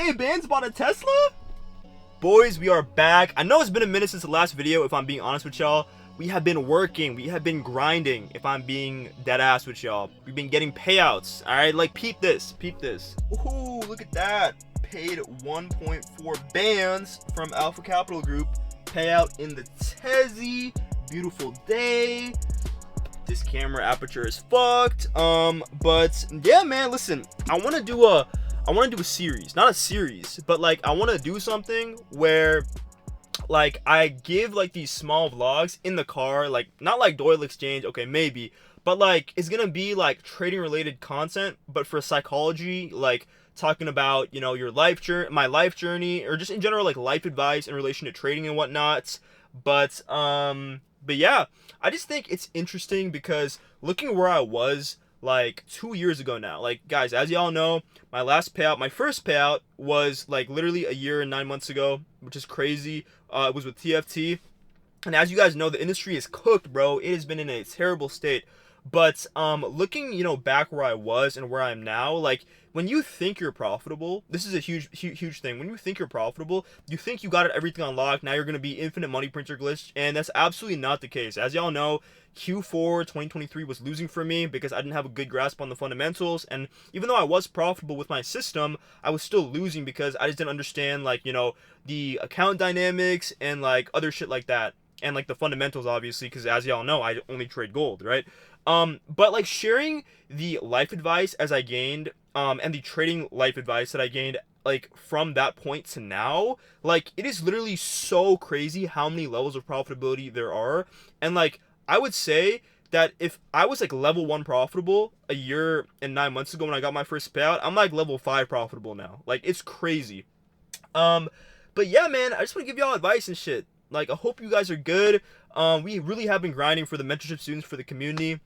Hey, Bands bought a Tesla? Boys, we are back. I know it's been a minute since the last video, if I'm being honest with y'all. We have been working, we have been grinding, if I'm being dead ass with y'all. We've been getting payouts, alright? Like, peep this. Ooh, look at that. Paid 1.4 bands from Alpha Capital Group. Payout in the Tezzy. Beautiful day. This camera aperture is fucked. But yeah, man, listen, I want to do a series, not a series, but like I want to do something where like I give like these small vlogs in the car, like not like Doyle Exchange, okay, maybe, but like it's gonna be like trading related content, but for psychology, like talking about, you know, your life journey, my life journey, or just in general like life advice in relation to trading and whatnot. But yeah, I just think it's interesting because looking where I was like 2 years ago now, like guys, as y'all know, my first payout was like literally a year and 9 months ago, which is crazy. It was with TFT, and as you guys know, the industry is cooked, bro. It has been in a terrible state. But looking, you know, back where I was and where I am now, like when you think you're profitable, this is a huge thing. When you think you're profitable, you think you got everything unlocked. Now you're gonna be infinite money printer glitch, and that's absolutely not the case. As y'all know, Q4 2023 was losing for me because I didn't have a good grasp on the fundamentals, and even though I was profitable with my system, I was still losing because I just didn't understand, like, you know, the account dynamics and like other shit like that, and like the fundamentals, obviously, because as y'all know, I only trade gold, right? But like sharing the life advice as I gained, and the trading life advice that I gained, like from that point to now, like it is literally so crazy how many levels of profitability there are. And like I would say that if I was like level 1 profitable a year and 9 months ago when I got my first payout, I'm like level 5 profitable now. Like it's crazy. But yeah, man, I just want to give y'all advice and shit. Like I hope you guys are good. We really have been grinding for the mentorship students, for the community.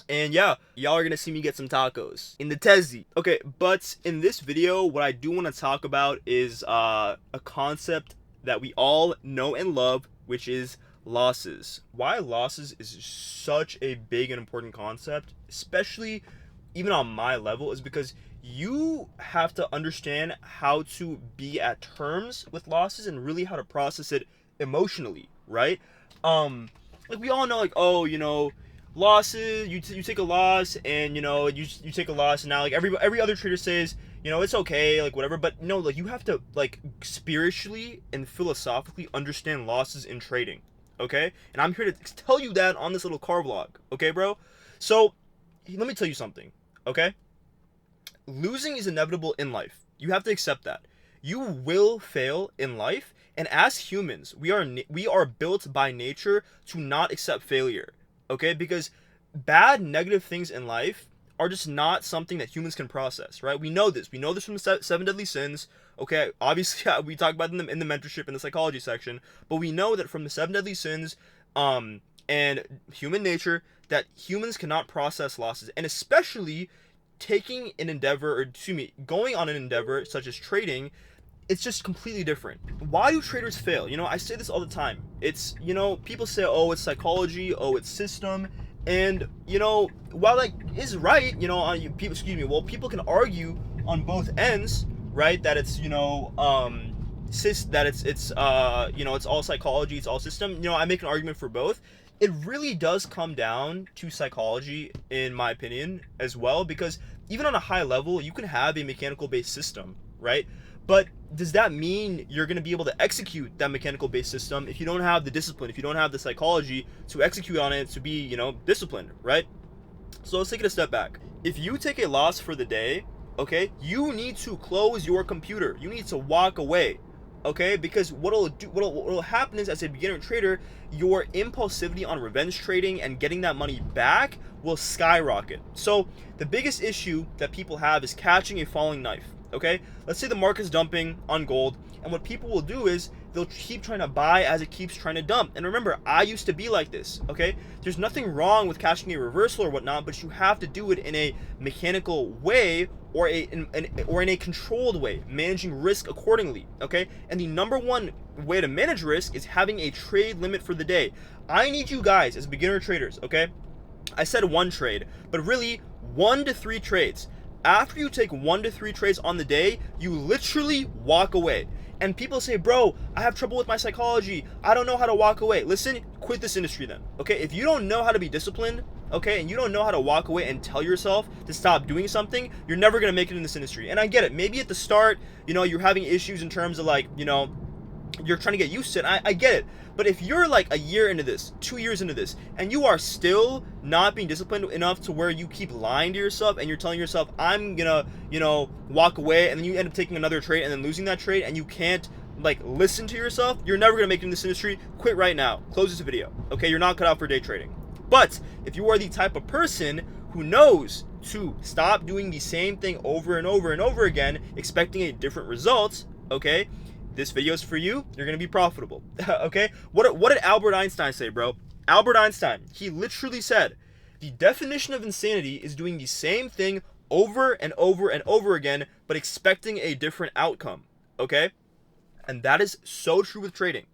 And yeah, y'all are gonna see me get some tacos in the Tezzy. Okay, but in this video, what I do want to talk about is a concept that we all know and love, which is losses. Why losses is such a big and important concept, especially even on my level, is because you have to understand how to be at terms with losses and really how to process it emotionally, right? Like we all know, like, oh, you know, losses, you take a loss, and you know, you take a loss, and now like every other trader says, you know, it's okay, like whatever. But no, like you have to like spiritually and philosophically understand losses in trading, okay? And I'm here to tell you that on this little car vlog, okay, bro? So let me tell you something, okay? Losing is inevitable in life. You have to accept that. You will fail in life, and as humans, we are built by nature to not accept failure. Okay, because bad, negative things in life are just not something that humans can process, right? We know this. We know this from the seven deadly sins. Okay, obviously we talk about them in the mentorship in the psychology section, but we know that from the seven deadly sins, and human nature, that humans cannot process losses, and especially taking an endeavor, or excuse me, going on an endeavor such as trading. It's just completely different. Why do traders fail? You know, I say this all the time. It's, you know, people say, oh, it's psychology, oh, it's system. And, you know, while that is right, you know, people can argue on both ends, right? That it's, you know, you know, it's all psychology, it's all system. You know, I make an argument for both. It really does come down to psychology, in my opinion, as well, because even on a high level, you can have a mechanical based system, right? But does that mean you're going to be able to execute that mechanical based system if you don't have the discipline, if you don't have the psychology to execute on it, to be, you know, disciplined, right? So let's take it a step back. If you take a loss for the day, okay, you need to close your computer. You need to walk away, okay? Because what'll happen is, as a beginner trader, your impulsivity on revenge trading and getting that money back will skyrocket. So the biggest issue that people have is catching a falling knife. Okay, let's say the market's dumping on gold, and what people will do is they'll keep trying to buy as it keeps trying to dump. And remember, I used to be like this, okay? There's nothing wrong with catching a reversal or whatnot, but you have to do it in a mechanical way, or in a controlled way, managing risk accordingly, okay? And the number one way to manage risk is having a trade limit for the day. I need you guys as beginner traders, okay? I said one trade, but really 1 to 3 trades. After you take 1 to 3 trades on the day, you literally walk away. And people say, bro, I have trouble with my psychology. I don't know how to walk away. Listen, quit this industry then, okay? If you don't know how to be disciplined, okay, and you don't know how to walk away and tell yourself to stop doing something, you're never gonna make it in this industry. And I get it. Maybe at the start, you know, you're having issues in terms of like, you know, you're trying to get used to it. I get it. But if you're like a year into this, 2 years into this, and you are still not being disciplined enough to where you keep lying to yourself and you're telling yourself, I'm gonna, you know, walk away, and then you end up taking another trade and then losing that trade, and you can't like listen to yourself, you're never gonna make it in this industry. Quit right now. Close this video. Okay, you're not cut out for day trading. But if you are the type of person who knows to stop doing the same thing over and over and over again, expecting a different result, okay, this video is for you. You're gonna be profitable. Okay, what did Albert Einstein say, bro? Albert Einstein, he literally said, the definition of insanity is doing the same thing over and over and over again, but expecting a different outcome. Okay, and that is so true with trading.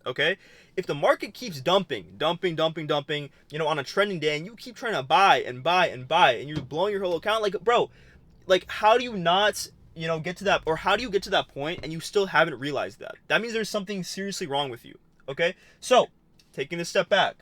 Okay, if the market keeps dumping, you know, on a trending day, and you keep trying to buy and buy and buy, and you're blowing your whole account, like, bro, like, how do you not, you know, get to that, or how do you get to that point and you still haven't realized that? That means there's something seriously wrong with you. Okay, so taking a step back,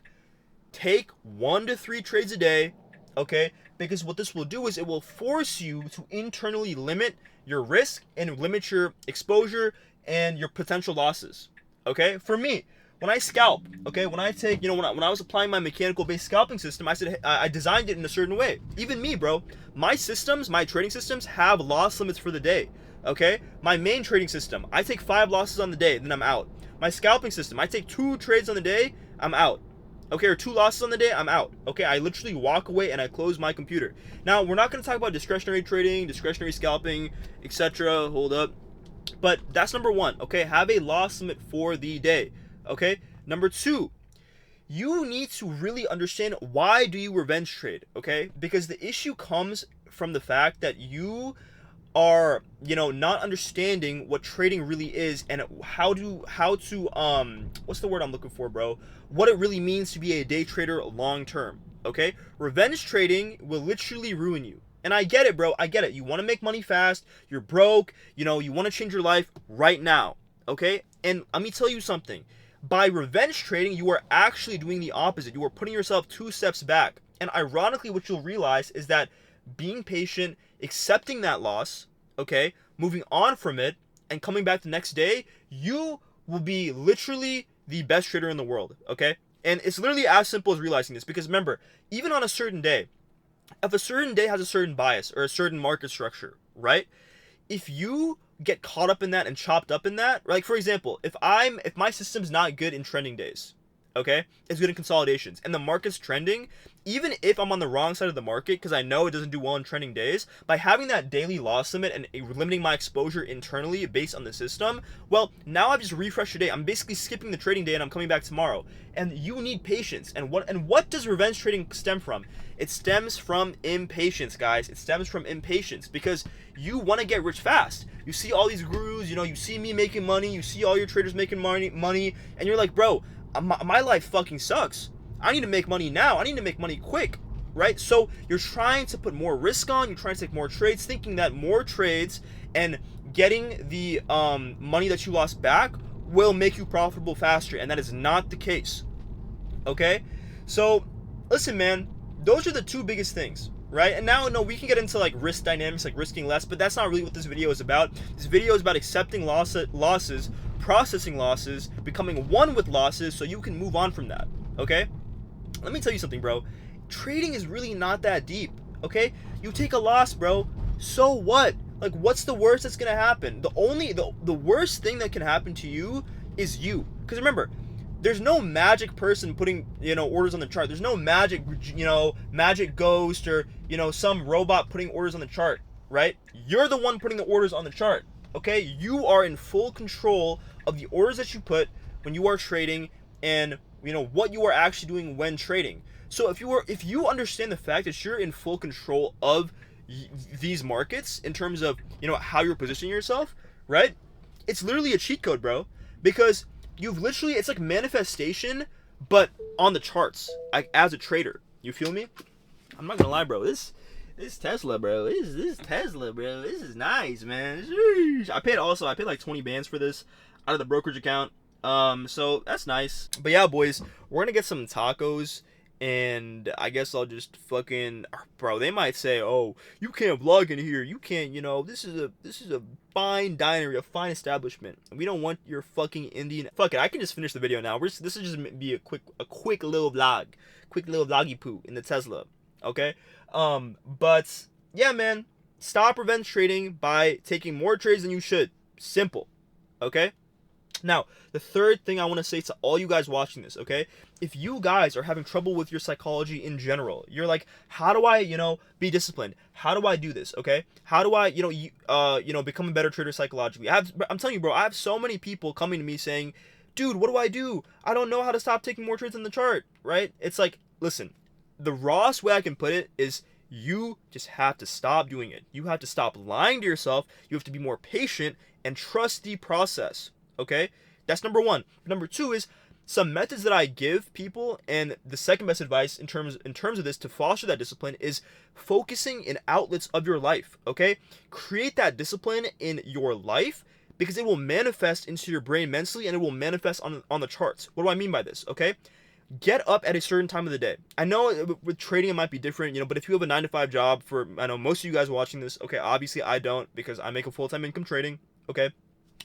take 1 to 3 trades a day. Okay, because what this will do is it will force you to internally limit your risk and limit your exposure and your potential losses. Okay, for me, when I scalp, okay, when I take, you know, when I was applying my mechanical based scalping system, I said, I designed it in a certain way. Even me, bro, my systems, my trading systems have loss limits for the day. Okay, my main trading system, I take 5 losses on the day, then I'm out. My scalping system, I take 2 trades on the day, I'm out. Okay, or 2 losses on the day, I'm out. Okay, I literally walk away and I close my computer. Now, we're not going to talk about discretionary trading, discretionary scalping, etc. Hold up. But that's number 1. Okay, have a loss limit for the day. Okay, number 2, you need to really understand, why do you revenge trade? Okay, because the issue comes from the fact that you are, you know, not understanding what trading really is, and how to what's the word I'm looking for, bro? What it really means to be a day trader long term. Okay, revenge trading will literally ruin you. And I get it, bro. I get it. You want to make money fast. You're broke. You know, you want to change your life right now. Okay? And let me tell you something. By revenge trading, you are actually doing the opposite. You are putting yourself 2 steps back. And ironically, what you'll realize is that being patient, accepting that loss, okay, moving on from it, and coming back the next day, you will be literally the best trader in the world. Okay? And it's literally as simple as realizing this. Because remember, even on a certain day, if a certain day has a certain bias or a certain market structure, right? If you get caught up in that and chopped up in that, like for example, if my system's not good in trending days, okay, it's good in consolidations, and the market's trending, even if I'm on the wrong side of the market because I know it doesn't do well in trending days, by having that daily loss limit and limiting my exposure internally based on the system, well, now I've just refreshed your day. I'm basically skipping the trading day and I'm coming back tomorrow. And you need patience. And what does revenge trading stem from? It stems from impatience, guys. It stems from impatience because you want to get rich fast. You see all these gurus, you know, you see me making money, you see all your traders making money, and you're like, bro, my life fucking sucks. I need to make money now. I need to make money quick, right? So you're trying to put more risk on. You're trying to take more trades, thinking that more trades and getting the money that you lost back will make you profitable faster, and that is not the case. Okay? So listen, man, those are the 2 biggest things, right? And now, no, we can get into like risk dynamics, like risking less, but that's not really what this video is about. This video is about accepting losses, processing losses, becoming one with losses so you can move on from that. Okay? Let me tell you something, bro. Trading is really not that deep. Okay? You take a loss, bro. So what? Like, what's the worst that's gonna happen? The worst thing that can happen to you is you. Because remember, there's no magic person putting, you know, orders on the chart. There's no magic, you know, magic ghost or, you know, some robot putting orders on the chart, right? You're the one putting the orders on the chart. Okay? You are in full control of the orders that you put when you are trading, and you know what you are actually doing when trading. So if you understand the fact that you're in full control of these markets in terms of, you know, how you're positioning yourself, right? It's literally a cheat code, bro, because you've literally, it's like manifestation but on the charts, like as a trader. You feel me? I'm not gonna lie, bro. This This Tesla, bro. This Tesla, bro. This is nice, man. Sheesh. I paid like 20 bands for this out of the brokerage account. So that's nice. But yeah, boys, we're gonna get some tacos, and I guess I'll just fucking, bro. They might say, "Oh, you can't vlog in here. You can't, this is a fine dinery, a fine establishment. We don't want your fucking Indian." Fuck it. I can just finish the video now. This will just be a quick little vlog, quick little vloggy poo in the Tesla. Okay. But yeah, man, stop revenge trading by taking more trades than you should. Simple. Okay. Now, the third thing I want to say to all you guys watching this, okay? If you guys are having trouble with your psychology in general, you're like, how do I, be disciplined? How do I do this, okay? How do I, become a better trader psychologically? I'm telling you, bro, I have so many people coming to me saying, dude, what do I do? I don't know how to stop taking more trades in the chart, right? It's like, listen, the rawest way I can put it is you just have to stop doing it. You have to stop lying to yourself. You have to be more patient and trust the process. Okay, that's number one. Number two is some methods that I give people, and the second best advice in terms of this to foster that discipline is focusing in outlets of your life. Okay, create that discipline in your life because it will manifest into your brain mentally, and it will manifest on the charts. What do I mean by this? Okay, get up at a certain time of the day. I know with trading it might be different, but if you have a 9-to-5 job, I know most of you guys watching this, okay, obviously I don't because I make a full-time income trading. Okay.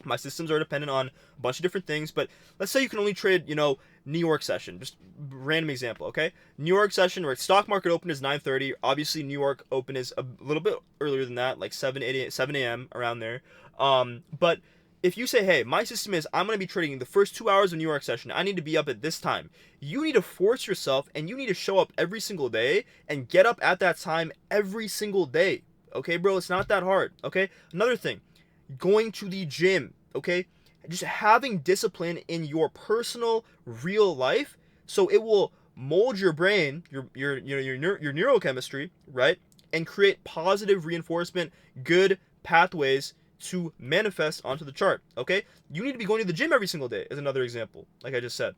My systems are dependent on a bunch of different things, but let's say you can only trade, New York session. Just random example, okay? New York session, right? Stock market open is 9:30. Obviously, New York open is a little bit earlier than that, like 7 a.m. around there. But if you say, hey, my system is I'm going to be trading the first 2 hours of New York session. I need to be up at this time. You need to force yourself, and you need to show up every single day and get up at that time every single day. Okay, bro? It's not that hard. Okay? Another thing. Going to the gym, okay? Just having discipline in your personal real life so it will mold your brain, your neurochemistry, right? And create positive reinforcement, good pathways to manifest onto the chart, okay? You need to be going to the gym every single day as another example, like I just said.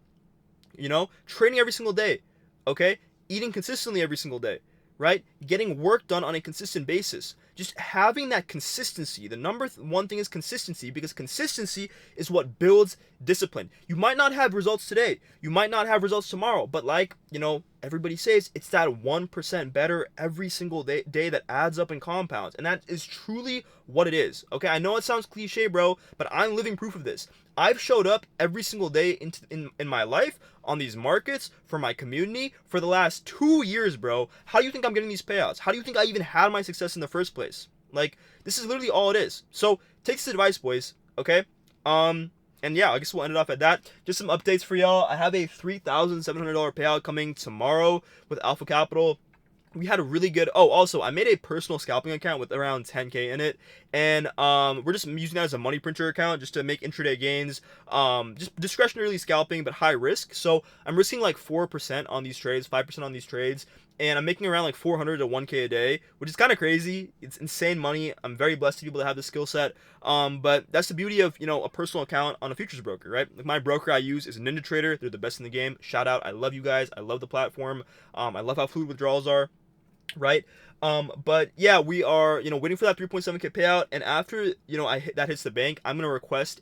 Training every single day, okay? Eating consistently every single day, right? Getting work done on a consistent basis. Just having that consistency. The number one thing is consistency, because consistency is what builds discipline. You might not have results today. You might not have results tomorrow, but like, everybody says, it's that 1% better every single day that adds up and compounds. And that is truly what it is. Okay, I know it sounds cliche, bro, but I'm living proof of this. I've showed up every single day in my life on these markets for my community for the last 2 years, bro. How do you think I'm getting these payouts? How do you think I even had my success in the first place? Like, this is literally all it is. So take this advice, boys. Okay. And yeah, I guess we'll end it off at that. Just some updates for y'all. I have a $3,700 payout coming tomorrow with Alpha Capital. We had a really good, also I made a personal scalping account with around 10K in it, and we're just using that as a money printer account just to make intraday gains, just discretionarily scalping but high risk. So I'm risking like 4% on these trades, 5% on these trades, and I'm making around like 400 to 1K a day, which is kind of crazy. It's insane money. I'm very blessed to be able to have this skill set. But that's the beauty of, a personal account on a futures broker, right? Like my broker I use is a Ninja Trader. They're the best in the game. Shout out. I love you guys. I love the platform. I love how fluid withdrawals are, right? But yeah, we are, waiting for that 3.7K payout. And after, that hits the bank, I'm going to request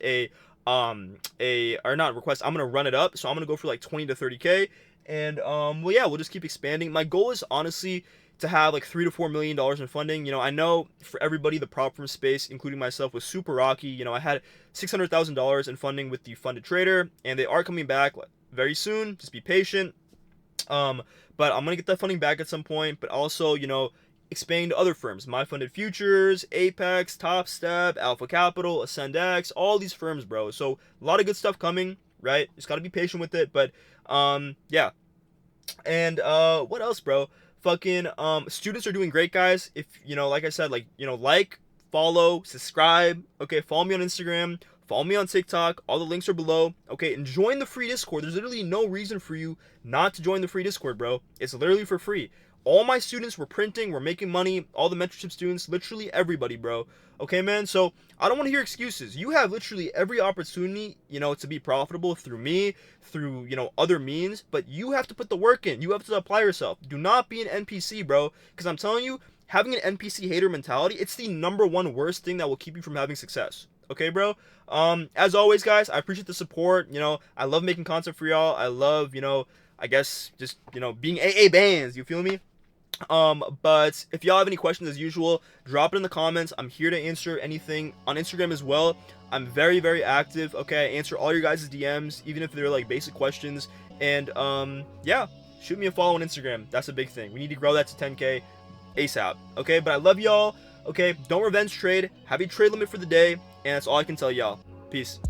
I'm going to run it up. So I'm going to go for like 20 to 30K. And, well, yeah, we'll just keep expanding. My goal is honestly to have like $3 to $4 million in funding. I know for everybody, the prop firm space, including myself, was super rocky. I had $600,000 in funding with the funded trader, and they are coming back very soon. Just be patient. But I'm going to get that funding back at some point, but also, expanding to other firms, My Funded Futures, Apex, Top Step, Alpha Capital, AscendX, all these firms, bro. So a lot of good stuff coming, right? Just got to be patient with it. But, yeah. And, what else, bro? Fucking, students are doing great, guys. If, like I said, like, follow, subscribe. Okay. Follow me on Instagram. Follow me on TikTok. All the links are below. Okay, and join the free Discord. There's literally no reason for you not to join the free Discord, bro. It's literally for free. All my students were printing, we're making money. All the mentorship students, literally everybody, bro. Okay, man? So I don't want to hear excuses. You have literally every opportunity, to be profitable through me, through, other means. But you have to put the work in. You have to apply yourself. Do not be an NPC, bro. Because I'm telling you, having an NPC hater mentality, it's the #1 worst thing that will keep you from having success. Okay, bro? As always, guys, I appreciate the support. You know, I love making content for y'all. I love, you know, I guess just, you know, being AA bands. You feel me? But if y'all have any questions, as usual, drop it in the comments. I'm here to answer anything on Instagram as well. I'm very, very active. Okay, I answer all your guys' DMs, even if they're like basic questions. And yeah, shoot me a follow on Instagram. That's a big thing. We need to grow that to 10K ASAP. Okay, but I love y'all. Okay, don't revenge trade. Have a trade limit for the day, and that's all I can tell y'all. Peace.